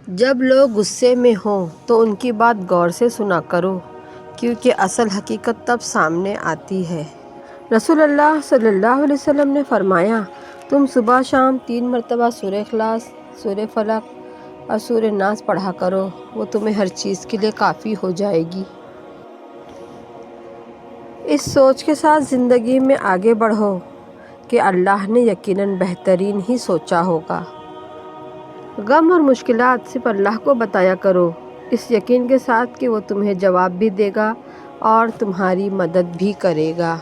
جب لوگ غصے میں ہوں تو ان کی بات غور سے سنا کرو، کیونکہ اصل حقیقت تب سامنے آتی ہے۔ رسول اللہ صلی اللہ علیہ وسلم نے فرمایا، تم صبح شام 3 مرتبہ سورہ اخلاص، سورہ فلق اور سورہ ناس پڑھا کرو، وہ تمہیں ہر چیز کے لیے کافی ہو جائے گی۔ اس سوچ کے ساتھ زندگی میں آگے بڑھو کہ اللہ نے یقیناً بہترین ہی سوچا ہوگا۔ غم اور مشکلات صرف اللہ کو بتایا کرو، اس یقین کے ساتھ کہ وہ تمہیں جواب بھی دے گا اور تمہاری مدد بھی کرے گا۔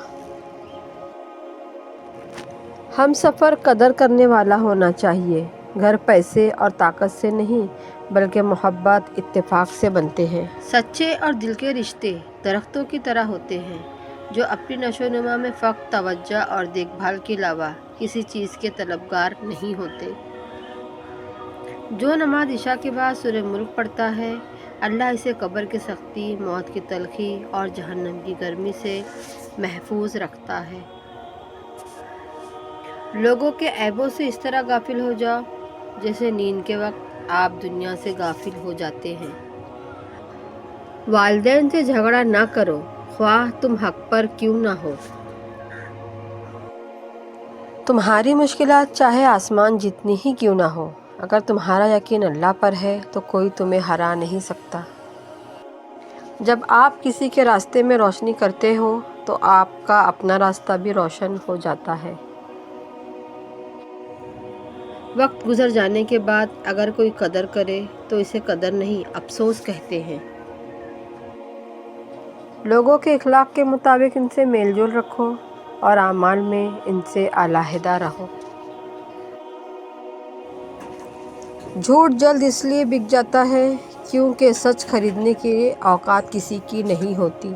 ہم سفر قدر کرنے والا ہونا چاہیے۔ گھر پیسے اور طاقت سے نہیں بلکہ محبت، اتفاق سے بنتے ہیں۔ سچے اور دل کے رشتے درختوں کی طرح ہوتے ہیں جو اپنی نشو و نما میں فقط توجہ اور دیکھ بھال کے علاوہ کسی چیز کے طلبگار نہیں ہوتے۔ جو نماز عشاء کے بعد سورہ ملک پڑھتا ہے، اللہ اسے قبر کی سختی، موت کی تلخی اور جہنم کی گرمی سے محفوظ رکھتا ہے۔ لوگوں کے عیبوں سے اس طرح غافل ہو جاؤ جیسے نیند کے وقت آپ دنیا سے غافل ہو جاتے ہیں۔ والدین سے جھگڑا نہ کرو، خواہ تم حق پر کیوں نہ ہو۔ تمہاری مشکلات چاہے آسمان جتنی ہی کیوں نہ ہو، اگر تمہارا یقین اللہ پر ہے تو کوئی تمہیں ہرا نہیں سکتا۔ جب آپ کسی کے راستے میں روشنی کرتے ہو تو آپ کا اپنا راستہ بھی روشن ہو جاتا ہے۔ وقت گزر جانے کے بعد اگر کوئی قدر کرے تو اسے قدر نہیں، افسوس کہتے ہیں۔ لوگوں کے اخلاق کے مطابق ان سے میل جول رکھو اور اعمال میں ان سے علیحدہ رہو۔ جھوٹ جلد اس لیے بک جاتا ہے کیونکہ سچ خریدنے کی اوقات کسی کی نہیں ہوتی۔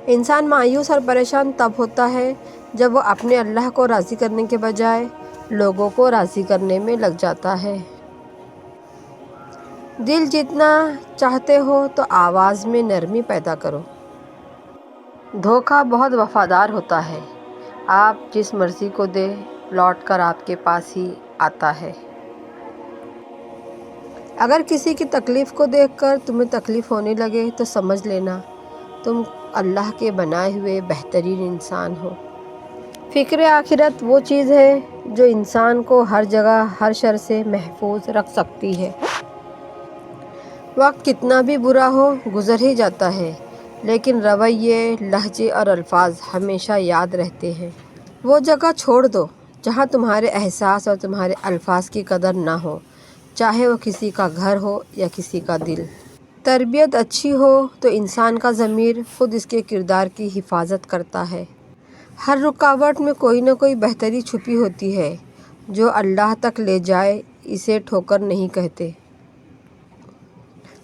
انسان مایوس اور پریشان تب ہوتا ہے جب وہ اپنے اللہ کو راضی کرنے کے بجائے لوگوں کو راضی کرنے میں لگ جاتا ہے۔ دل جیتنا چاہتے ہو تو آواز میں نرمی پیدا کرو۔ دھوکہ بہت وفادار ہوتا ہے، آپ جس مرضی کو دیں لوٹ کر آپ کے پاس ہی آتا ہے۔ اگر کسی کی تکلیف کو دیکھ کر تمہیں تکلیف ہونے لگے تو سمجھ لینا تم اللہ کے بنائے ہوئے بہترین انسان ہو۔ فکر آخرت وہ چیز ہے جو انسان کو ہر جگہ ہر شر سے محفوظ رکھ سکتی ہے۔ وقت کتنا بھی برا ہو گزر ہی جاتا ہے، لیکن رویے، لہجے اور الفاظ ہمیشہ یاد رہتے ہیں۔ وہ جگہ چھوڑ دو جہاں تمہارے احساس اور تمہارے الفاظ کی قدر نہ ہو، چاہے وہ کسی کا گھر ہو یا کسی کا دل۔ تربیت اچھی ہو تو انسان کا ضمیر خود اس کے کردار کی حفاظت کرتا ہے۔ ہر رکاوٹ میں کوئی نہ کوئی بہتری چھپی ہوتی ہے، جو اللہ تک لے جائے اسے ٹھوکر نہیں کہتے۔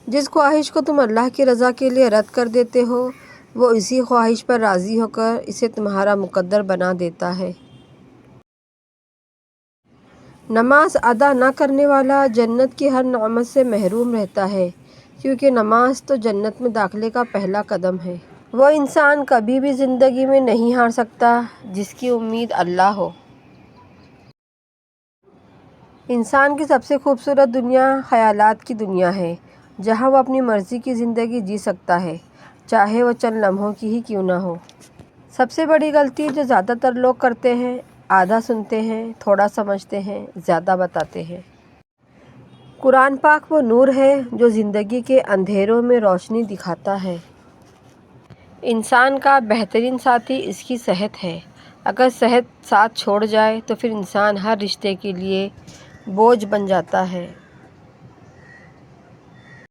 جس خواہش کو تم اللہ کی رضا کے لیے رد کر دیتے ہو، وہ اسی خواہش پر راضی ہو کر اسے تمہارا مقدر بنا دیتا ہے۔ نماز ادا نہ کرنے والا جنت کی ہر نعمت سے محروم رہتا ہے، کیونکہ نماز تو جنت میں داخلے کا پہلا قدم ہے۔ وہ انسان کبھی بھی زندگی میں نہیں ہار سکتا جس کی امید اللہ ہو۔ انسان کی سب سے خوبصورت دنیا خیالات کی دنیا ہے، جہاں وہ اپنی مرضی کی زندگی جی سکتا ہے، چاہے وہ چند لمحوں کی ہی کیوں نہ ہو۔ سب سے بڑی غلطی جو زیادہ تر لوگ کرتے ہیں، آدھا سنتے ہیں، تھوڑا سمجھتے ہیں، زیادہ بتاتے ہیں۔ قرآن پاک وہ نور ہے جو زندگی کے اندھیروں میں روشنی دکھاتا ہے۔ انسان کا بہترین ساتھی اس کی صحت ہے۔ اگر صحت ساتھ چھوڑ جائے تو پھر انسان ہر رشتے کے لیے بوجھ بن جاتا ہے۔